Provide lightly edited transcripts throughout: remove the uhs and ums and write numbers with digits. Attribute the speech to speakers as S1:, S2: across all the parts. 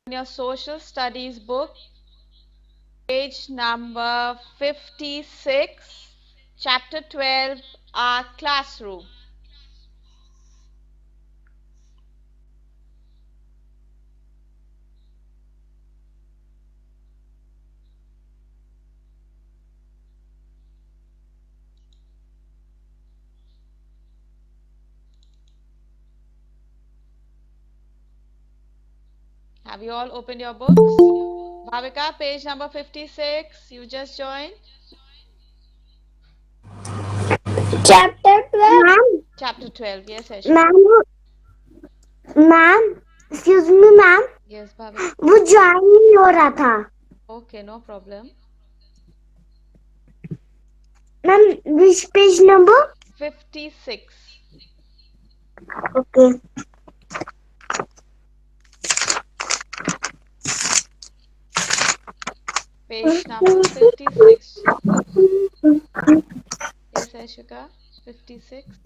S1: in your social studies book, page number 56, chapter 12, our classroom. Have you all opened your books? Bhavika, page number 56, you just joined.
S2: Chapter 12. Ma'am,
S1: Chapter 12, yes, Ashwika.
S2: ma'am, ma'am, excuse me, ma'am.
S1: Yes, Bhavika.
S2: वो join नहीं हो रहा था.
S1: Okay, no problem.
S2: Ma'am, which page number?
S1: 56.
S2: Okay.
S1: Page number 56. Yes, Ashwika, 56.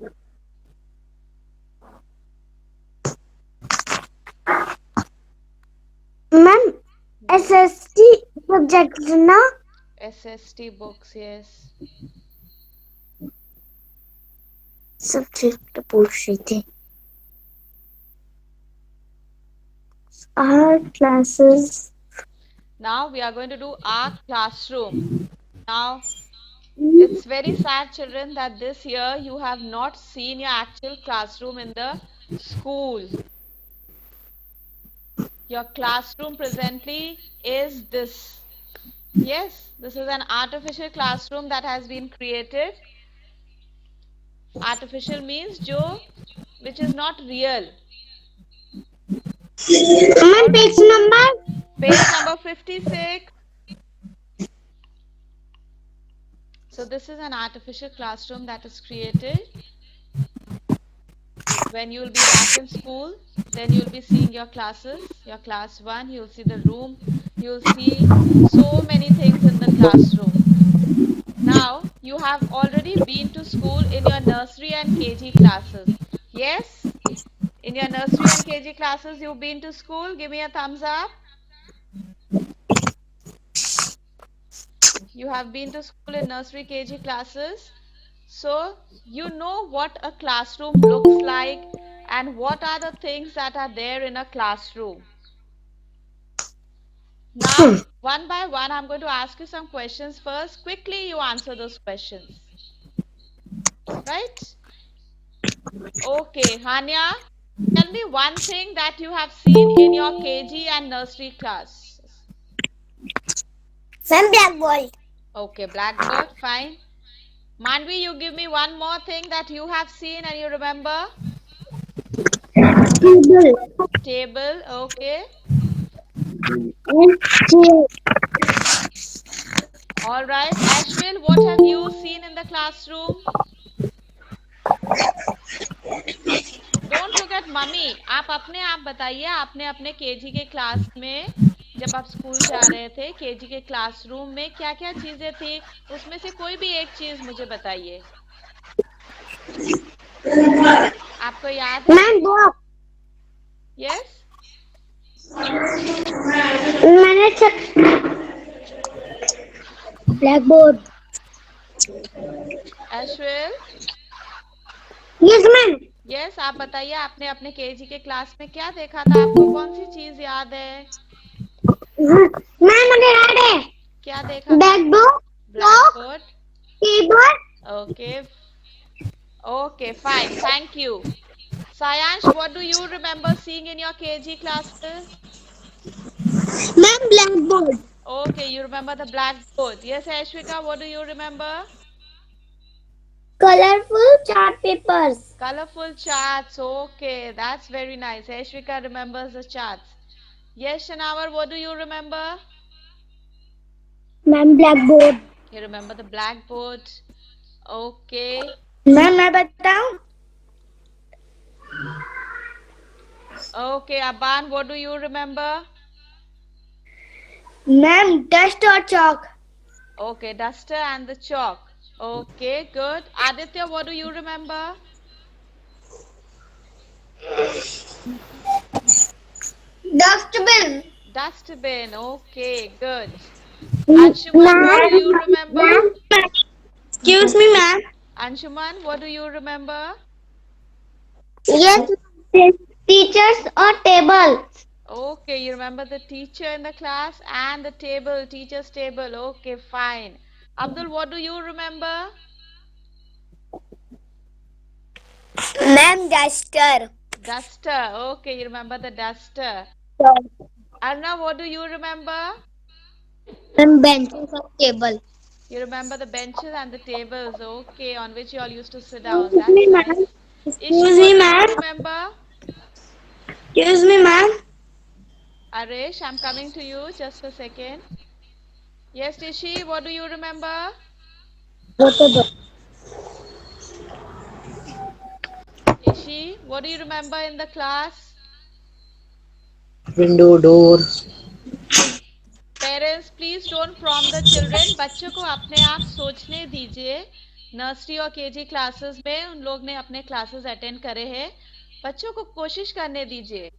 S2: Ma'am,
S1: Yes.
S2: SST subject ना.
S1: SST books, yes.
S2: Subject पूछ रही थी. Our classes.
S1: Now we are going to do our classroom. Now, it's very sad, children, that this year you have not seen your actual classroom in the school. Your classroom presently is this. Yes, this is an artificial classroom that has been created. Artificial means which is not real.
S2: Ma'am, page number.
S1: Page number 56. So this is an artificial classroom that is created. When you will be back in school, then you will be seeing your classes, your class 1, you will see the room, you will see so many things in the classroom. Now, you have already been to school in your nursery and KG classes. Yes? In your nursery and KG classes, you've been to school? Give me a thumbs up. You have been to school in nursery KG classes. So, you know what a classroom looks like and what are the things that are there in a classroom. Now, one by one, I'm going to ask you some questions first. Quickly, you answer those questions. Right? Okay, Hania, tell me one thing that you have seen in your KG and nursery class.
S2: Ma'am, blackboard.
S1: Okay, blackboard, fine. Manvi, you give me one more thing that you have seen and you remember.
S2: Table.
S1: Table, okay.
S2: And chair.
S1: All right. Ashwil, what have you seen in the classroom? Don't look at mummy. आप अपने आप बताइए, आपने अपने KG के class में जब आप स्कूल जा रहे थे, केजी के क्लासरूम में क्या क्या चीजें थी, उसमें से कोई भी एक चीज मुझे बताइए. आपको याद है?
S2: Ma'am, book.
S1: यस.
S2: मैंने blackboard.
S1: अश्विल.
S2: Yes, ma'am.
S1: यस, आप बताइए, आपने अपने केजी के क्लास में क्या देखा था, आपको कौन सी चीज याद है?
S2: मैम, मुझे याद है.
S1: क्या देखा था?
S2: Blackboard.
S1: Black
S2: Chalk.
S1: Board.
S2: Keyboard.
S1: Okay. Okay, fine, thank you. Sayansh, what do you remember seeing in your KG classes?
S2: Ma'am, blackboard.
S1: Okay, you remember the blackboard. Yes, Ashwika, what do you remember?
S2: Colorful chart papers.
S1: Colorful charts. Okay, that's very nice. Ashwika remembers the charts. Yes, Shanawar, what do you remember?
S2: Ma'am, blackboard.
S1: You remember the blackboard. Okay.
S2: Ma'am मैं बताऊं.
S1: Okay, Aban, what do you remember?
S2: Ma'am dust और chalk.
S1: Okay, duster and the chalk. Okay, good. Aditya, what do you remember?
S2: Dustbin.
S1: Dustbin. Okay, good. Anshuman, what do you remember?
S2: Ma'am, excuse me, ma'am.
S1: Anshuman, what do you remember?
S2: Yes, ma'am. Teachers or table?
S1: Okay, you remember the teacher in the class and the table, teacher's table. Okay, fine. Abdul, what do you remember?
S2: Ma'am, duster.
S1: Duster. Okay, you remember the duster. Arna, what do you remember?
S2: Ma'am, benches or table?
S1: You remember the benches and the tables. Okay, on which you all used to sit down.
S2: Excuse me,
S1: That's nice.
S2: ma'am.
S1: Ishi,
S2: Excuse
S1: what
S2: me,
S1: do you
S2: ma'am.
S1: remember?
S2: Excuse me, ma'am.
S1: Arish, I'm coming to you. Just a second. Yes, Ishi, what do you remember?
S2: Water bottle.
S1: Ishi, what do you remember in the class?
S3: window, door.
S1: Parents please don't prompt the children बच्चों को अपने आप सोचने दीजिए nursery और KG classes में उन लोग ने अपने क्लासेस अटेंड करे हैं बच्चों को कोशिश करने दीजिए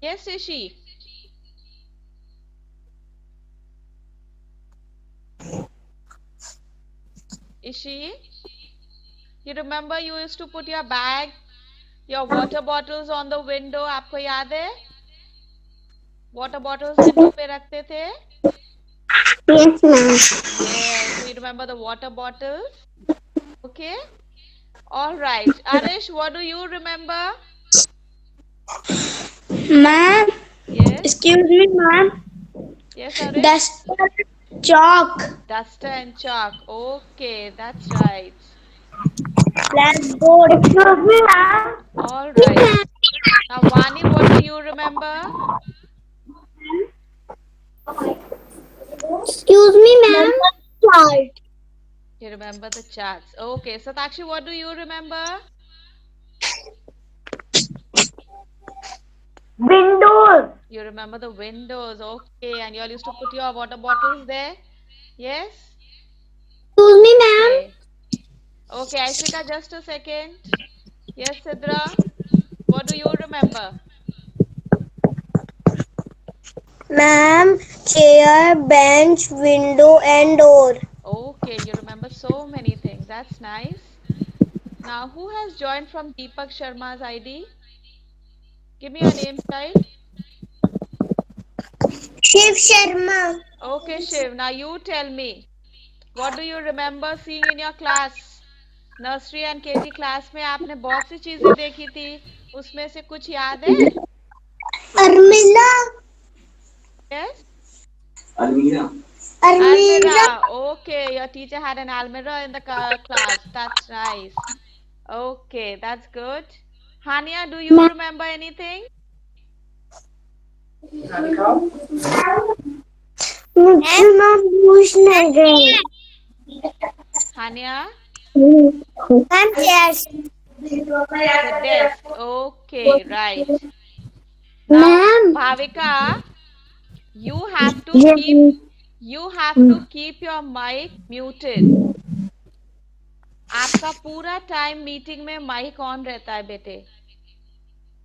S1: yes Rishi Ishi, you remember you used to put your bag, your water bottles on the window. आपको याद है? Water bottles window पे रखते थे?
S2: Yes, ma'am.
S1: Yes, so you remember the water bottles? Okay. All right. Arish, what do you remember?
S2: Ma'am,
S1: Yes.
S2: excuse me, ma'am.
S1: Yes, Arish.
S2: Duster, chalk,
S1: Duster and chalk. Okay, that's right.
S2: blackboard. Excuse me, ma'am.
S1: All right. Now, Vani, what do you remember?
S2: Excuse me, ma'am. Chart.
S1: You remember the charts. Okay, Satakshi, what do you remember?
S2: Windows.
S1: You remember the windows. Okay, and you all used to put your water bottles there? Yes?
S2: Excuse me, ma'am.
S1: Okay. Okay, Aishika, just a second. Yes, Sidra, what do you remember?
S2: Ma'am, chair, bench, window, and door.
S1: Okay, you remember so many things. That's nice. Now, who has joined from Deepak Sharma's ID? Give me your name, child.
S2: Shiv Sharma.
S1: Okay, Shiv. Now you tell me. What do you remember seeing in your class? Nursery and KG class में आपने बहुत सी चीजें देखी थी उसमें से कुछ याद है
S2: Armilla.
S1: Yes
S3: Almira.
S1: almirah
S2: Almira.
S1: okay your teacher had an almirah in the class that's nice okay that's good Hania do you
S2: Ma'am,
S1: remember anything
S2: ma'am, who's name?
S1: Hania
S2: Ma'am, chairs.
S1: the desk okay right now
S2: Ma'am.
S1: bhavika you have to keep
S2: Yes.
S1: you have to keep your mic muted आपका पूरा time meeting में mic on रहता है बेटे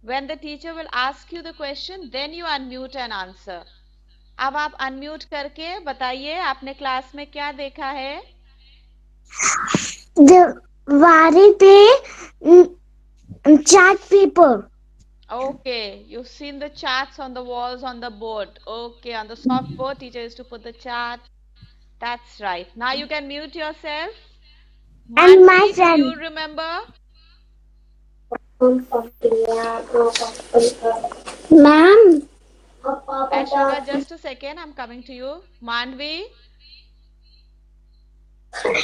S1: when the teacher will ask you the question then you unmute and answer अब आप unmute करके बताइए आपने क्लास में क्या देखा है
S2: दीवारी पे chart paper
S1: okay you've seen the charts on the walls on the board okay on the soft board teacher is to put the chart that's right now you can mute yourself
S2: and my
S1: Manvi do
S2: friend.
S1: you remember
S2: Ma'am.
S1: Ashwika just a second I'm coming to you Manvi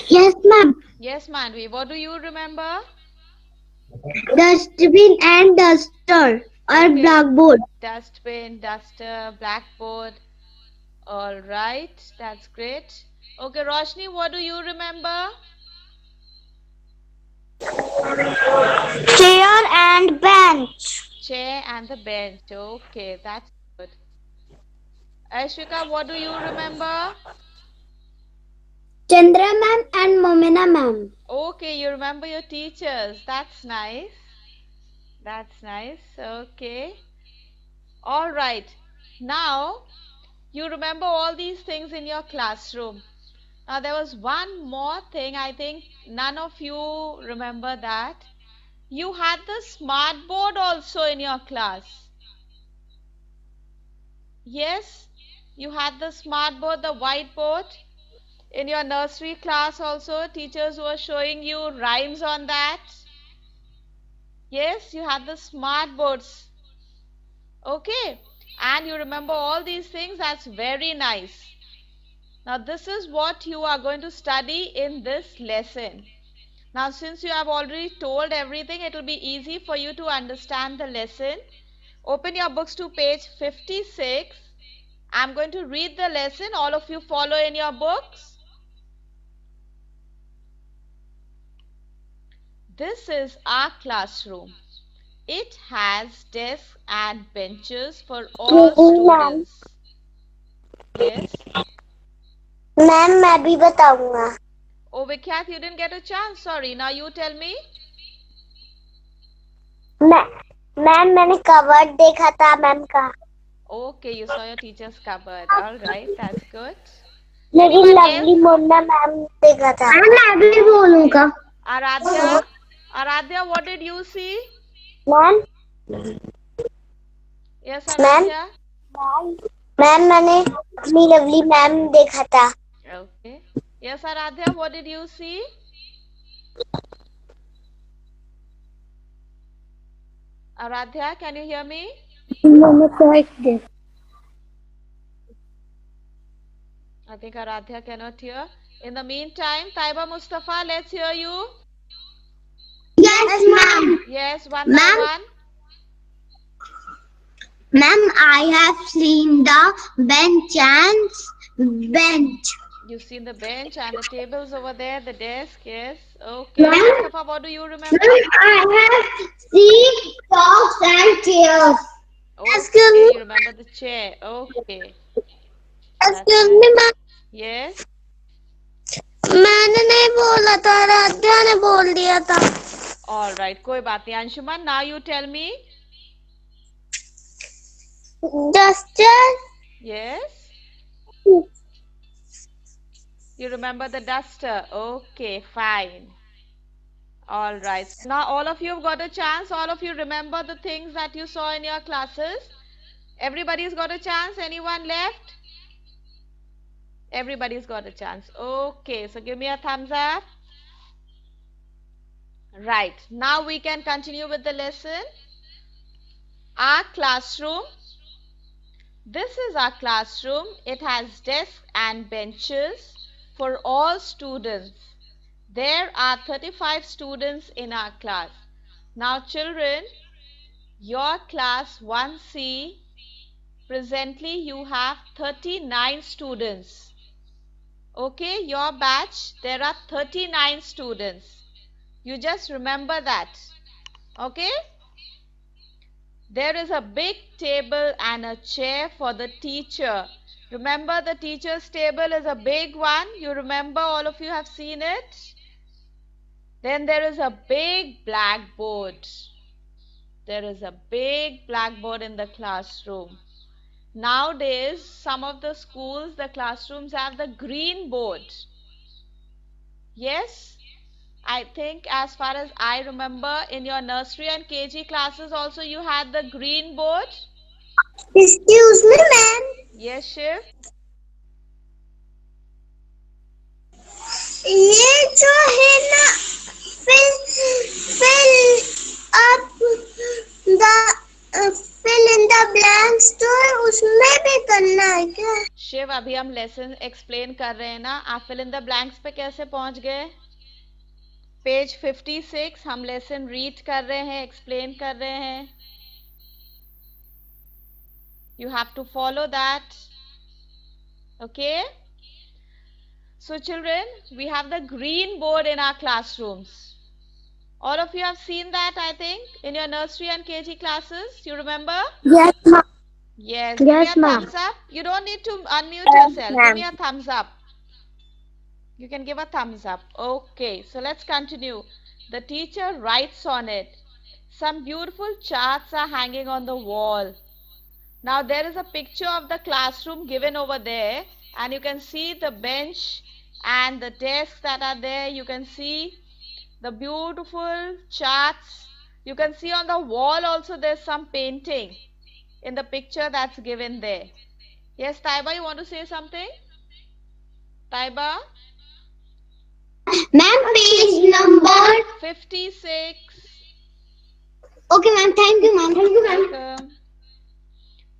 S2: Yes, ma'am.
S1: yes Manvi what do you remember
S2: Dustbin and duster or
S1: okay
S2: blackboard.
S1: dustbin duster blackboard all right that's great okay Roshni what do you remember
S2: Chair and bench.
S1: chair and the bench okay that's good Ashwika what do you remember
S2: Chandra ma'am and Momina ma'am.
S1: okay you remember your teachers that's nice okay All right. Now you remember all these things in your classroom. Now there was one more thing, I think none of you remember that. You had the smart board also in your class. Yes, you had the smart board, the whiteboard. In your nursery class also, teachers were showing you rhymes on that. Yes, you had the smart boards. Okay, and you remember all these things. That's very nice. Now this is what you are going to study in this lesson. Now since you have already told everything, it will be easy for you to understand the lesson. Open your books to page 56. I'm going to read the lesson. All of you follow in your books. This is our classroom. It has desks and benches for all students. Yes.
S2: Ma'am मैं भी बताऊंगा.
S1: Oh, Vikhyat, you didn't get a chance. Sorry. Now you tell me.
S2: Ma'am मैंने covered देखा था ma'am का.
S1: Okay, you saw your teacher's cupboard. All right, that's good.
S2: लेकिन
S1: Anyone
S2: lovely
S1: else?
S2: Mona ma'am देखा था. मैं भी बोलूंगा.
S1: Aradhya, Aradhya, what did you see?
S2: Ma'am.
S1: Yes, Aradhya.
S2: Ma'am मैंने अपनी लवली मैम देखा था.
S1: Okay. Yes, Aradhya, what did you see? Aradhya, can you hear me? I think Aradhya cannot hear. In the meantime, Taiba Mustafa, let's hear you.
S2: Yes, ma'am.
S1: Yes, one by one.
S2: Ma'am, I have seen the bench and bench.
S1: You've seen the bench and the tables over there, the desk, yes. Okay. Mustafa, what do you remember?
S2: I have seen dogs and chairs.
S1: Okay, you remember the chair. Okay.
S2: Excuse me, ma'am.
S1: Yes.
S2: मैंने नहीं बोला था, आराध्या ने बोल दिया था.
S1: All right, कोई बात नहीं. Anshuman, now you tell me.
S2: Duster.
S1: Yes. You remember the duster. Okay, fine. All right. Now all of you have got a chance. All of you remember the things that you saw in your classes. Everybody's got a chance. Anyone left? Everybody's got a chance. Okay, so give me a thumbs up. Right. Now we can continue with the lesson. Our classroom. This is our classroom. It has desks and benches for all students. There are 35 students in our class. Now children, your class 1C, presently you have 39 students. Okay, your batch, there are 39 students. You just remember that. Okay? There is a big table and a chair for the teacher. Remember, the teacher's table is a big one. You remember, all of you have seen it. Then there is a big blackboard. There is a big blackboard in the classroom. Nowadays, some of the schools, the classrooms have the green board. Yes? I think as far as I remember, in your nursery and KG classes also you had the green board.
S2: Excuse me, ma'am.
S1: Yes, Shiv.
S2: ये जो है ना fill in the blanks तो उसमें भी करना है क्या?
S1: शिव, अभी हम लेसन एक्सप्लेन कर रहे हैं ना. आप fill in the blanks पे कैसे पहुंच गए? पेज 56 हम लेसन रीड कर रहे हैं, एक्सप्लेन कर रहे हैं. You have to follow that. Okay? So children, we have the green board in our classrooms. All of you have seen that, I think, in your nursery and KG classes. You remember?
S2: Yes, ma'am.
S1: Yes. Give me a thumbs up. You don't need to unmute yourself. Give me a thumbs up. You can give a thumbs up. Okay. So let's continue. The teacher writes on it. Some beautiful charts are hanging on the wall. Now there is a picture of the classroom given over there, and you can see the bench and the desks that are there. You can see the beautiful charts. You can see on the wall also there's some painting in the picture that's given there. Yes, Taiba, you want to say something? Taiba?
S2: Ma'am, page number
S1: 56.
S2: Okay, ma'am. Thank you, ma'am. Thank you, ma'am.
S1: Welcome.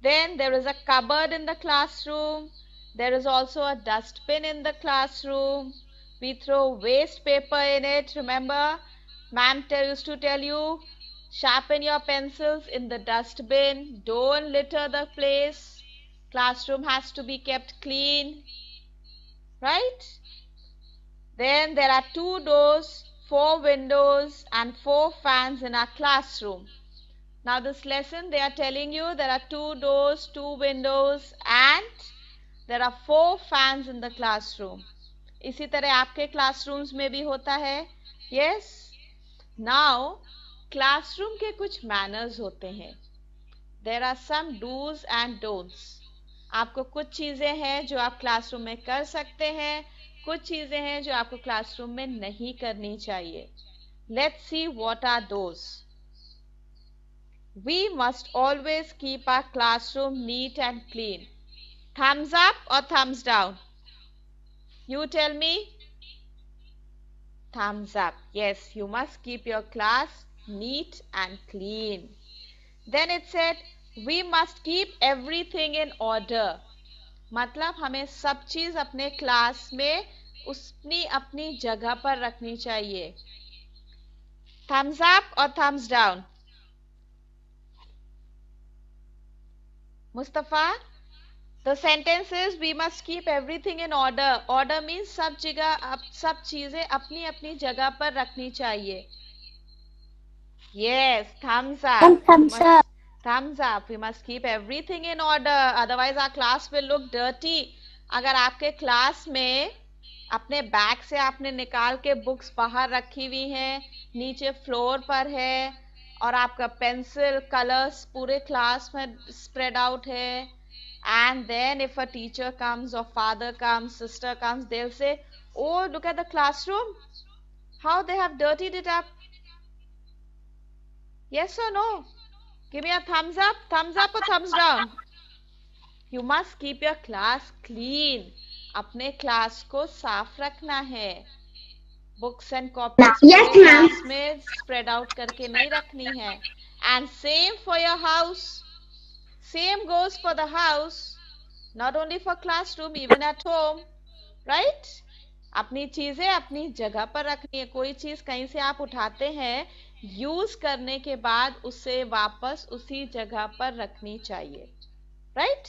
S1: Then there is a cupboard in the classroom. There is also a dustbin in the classroom. We throw waste paper in it. Remember, ma'am used to tell you, sharpen your pencils in the dustbin. Don't litter the place. Classroom has to be kept clean. Right? Then there are 2 doors, 4 windows, and 4 fans in our classroom. Now this lesson they are telling you there are 2 doors, 2 windows and there are 4 fans in the classroom. इसी तरह आपके classrooms में भी होता है. Yes. Now classroom के कुछ manners होते हैं. There are some do's and don'ts. आपको कुछ चीजें हैं जो आप classroom में कर सकते हैं, कुछ चीजें हैं जो आपको classroom में नहीं करनी चाहिए. Let's see what are those. We must always keep our classroom neat and clean. Thumbs up or thumbs down? You tell me. Thumbs up. Yes, you must keep your class neat and clean. Then it said, we must keep everything in order. मतलब हमें सब चीज अपने class में उसनी अपनी जगह पर रखनी चाहिए. Thumbs up or thumbs down? Mustafa, the sentence is we must keep everything in order. Order means सब जगह सब चीजें अपनी अपनी जगह पर रखनी चाहिए. Yes, thumbs up.
S2: Thumbs up.
S1: Thumbs up. We must keep everything in order. Otherwise our class will look dirty. अगर आपके क्लास में अपने बैग से आपने निकाल के बुक्स बाहर रखी हुई हैं, नीचे फ्लोर पर है और आपका पेंसिल कलर्स पूरे क्लास में स्प्रेड आउट है, and then if a teacher comes or father comes, sister comes, they'll say, oh, look at the classroom, how they have dirtied it up. Yes or no? Give me a thumbs up or thumbs down? You must keep your class clean. अपने class को साफ रखना है. Books and copies पूरे class में spread out करके नहीं रखनी है. And same for your house. Same goes for the house. Not only for classroom, even at home. Right? अपनी चीजें अपनी जगह पर रखनी है. कोई चीज कहीं से आप उठाते हैं, यूज करने के बाद उसे वापस उसी जगह पर रखनी चाहिए. Right?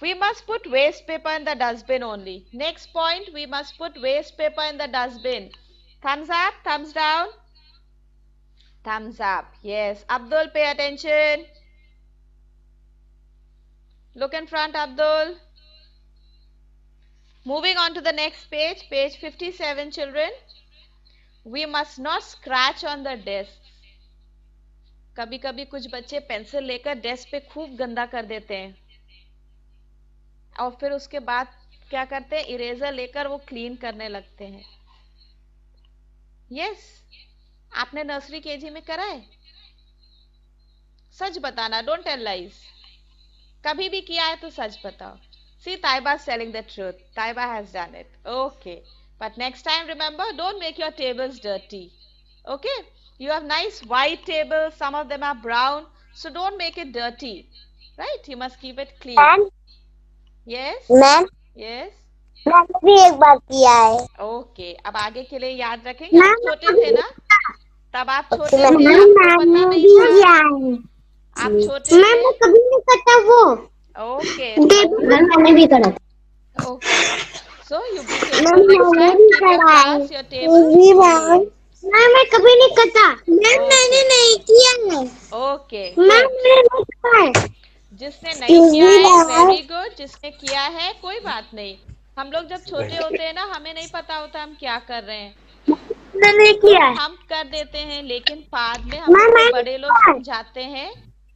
S1: We must put waste paper in the dustbin only. Next point, we must put waste paper in the dustbin. Thumbs up, thumbs down? Thumbs up. Yes. Abdul, pay attention. Look in front, Abdul. Moving on to the next page, page 57, children. We must not scratch on the desk. कभी कभी कुछ बच्चे pencil लेकर desk पे खूब गंदा कर देते हैं और फिर उसके बाद क्या करते हैं, इरेजर लेकर वो क्लीन करने लगते हैं. यस, आपने नर्सरी केजी में करा है? सच बताना, डोंट टेल लाइज. कभी भी किया है तो सच बताओ. See, Taiba is telling the truth. Taiba has done it. Okay, but next time remember, don't make your tables dirty. Okay, you have nice white tables, some of them are brown, so don't make it dirty. Right? You must keep it clean. Yes?
S2: Ma'am,
S1: Yes?
S2: मैंने भी एक बार किया है.
S1: Okay, अब आगे के लिए याद रखेंगे. आप छोटे थे ना, तब आप छोटे थे,
S2: मैम,
S1: आपको पता नहीं था. आप छोटे थे.
S2: मैंने कभी नहीं करता वो.
S1: ओके,
S2: मैंने भी करा.
S1: Okay. So you be careful next time. Keep your class, your table.
S2: मैं कभी नहीं करता. मैम, मैंने नहीं किया है.
S1: ओके.
S2: मैम, मैंने नहीं किया है.
S1: जिसने नहीं किया है, वेरी गुड. जिसने किया है, कोई बात नहीं. हम लोग जब छोटे होते हैं ना, हमें नहीं पता होता हम क्या कर रहे हैं.
S2: मैंने किया है.
S1: हम कर देते हैं, लेकिन बाद में हम बड़े लोग समझाते हैं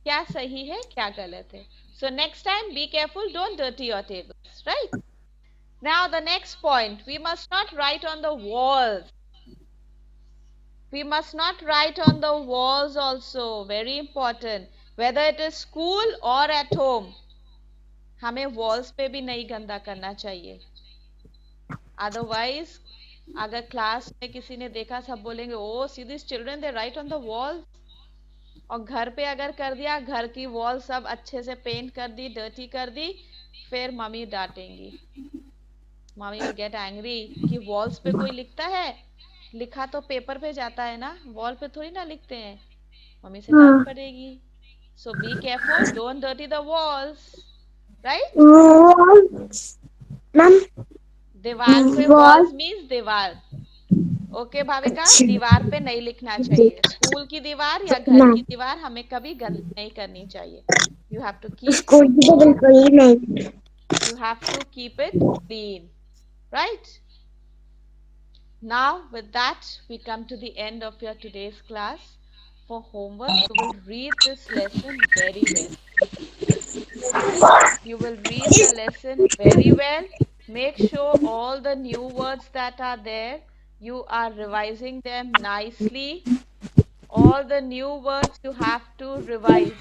S1: क्या सही है क्या गलत है. So next time be careful, don't dirty your tables, right? Now the next point, we must not write on the walls. We must not write on the walls also, very important. Whether it is school or at home, हमें walls पे भी नहीं गंदा करना चाहिए. Otherwise, अगर class में किसी ने देखा, सब बोलेंगे ओ see these children they write on the walls. और घर पे अगर कर दिया, घर की वॉल सब अच्छे से पेंट कर दी, डर्टी कर दी, फिर मम्मी डांटेंगी. मम्मी विल गेट एंग्री कि वॉल्स पे कोई लिखता है, लिखा तो पेपर पे जाता है ना, वॉल पे थोड़ी ना लिखते हैं. मम्मी से डांट
S2: हाँ.
S1: पड़ेगी. So be careful, don't dirty the walls, right.
S2: Walls. Ma'am
S1: दीवार पे
S2: वॉल.
S1: वॉल्स मीन्स दीवार. ओके भाविका,
S2: अच्छा.
S1: दीवार पे नहीं लिखना चाहिए. स्कूल की दीवार या घर की
S2: मैम
S1: दीवार हमें कभी गंदी नहीं करनी चाहिए. You have to keep
S2: school की तो बिल्कुल ही नहीं.
S1: you have to keep it clean, right? Now with that we come to the end of your today's class. For homework you will read this lesson very well. You will read the lesson very well. Make sure all the new words that are there, you are revising them nicely. All the new words you have to revise.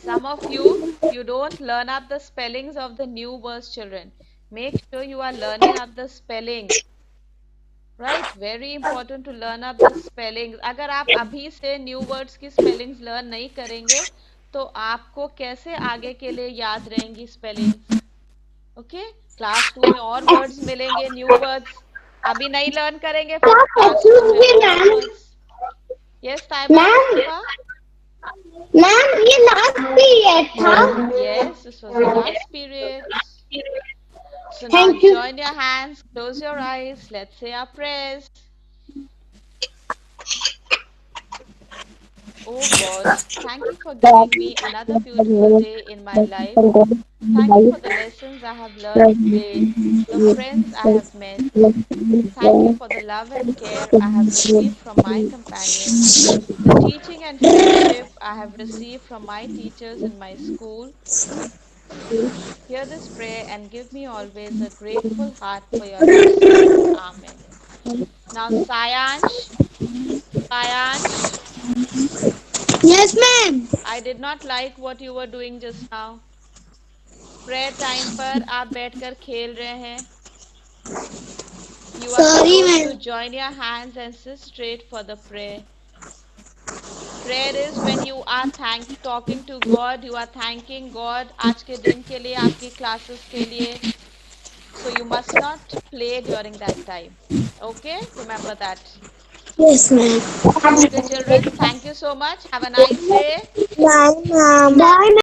S1: Some of you don't learn up the spellings of the new words, children. Make sure you are learning up the spelling. Right? Very important to learn up the spellings. अगर आप अभी से new words की spellings learn नहीं करेंगे, तो आपको कैसे आगे के लिए याद रहेंगी spellings? Okay? Class 2 में और words मिलेंगे, new words. अभी नहीं learn करेंगे, फिर class 2 में और
S2: ma'am.
S1: words. Yes, Taiba,
S2: ma'am
S1: Mustafa?
S2: Ma'am ये लास्ट पीरियड था.
S1: Yes, this was the last period. So now
S2: thank you.
S1: join your hands, close your eyes, let's say our prayers. Oh God, thank you for giving me another beautiful day in my life. Thank you for the lessons I have learned today, the friends I have met. Thank you for the love and care I have received from my companions, the teaching and friendship I have received from my teachers in my school. Hear this prayer and give me always a grateful heart for your mercy. Amen. Now, Sayansh,
S2: yes ma'am.
S1: I did not like what you were doing just now. Prayer time पर आप बैठकर खेल रहे हैं. You are
S2: sorry
S1: supposed to
S2: ma'am.
S1: join your hands and sit straight for the prayer. Prayer is when you are talking to God, you are thanking God आज के दिन के लिए, आपकी classes के लिए. So you must not play during that time. Okay? Remember that.
S2: Yes ma'am.
S1: Okay, children. Thank you so much. Have a nice day.
S2: Bye ma'am. Bye.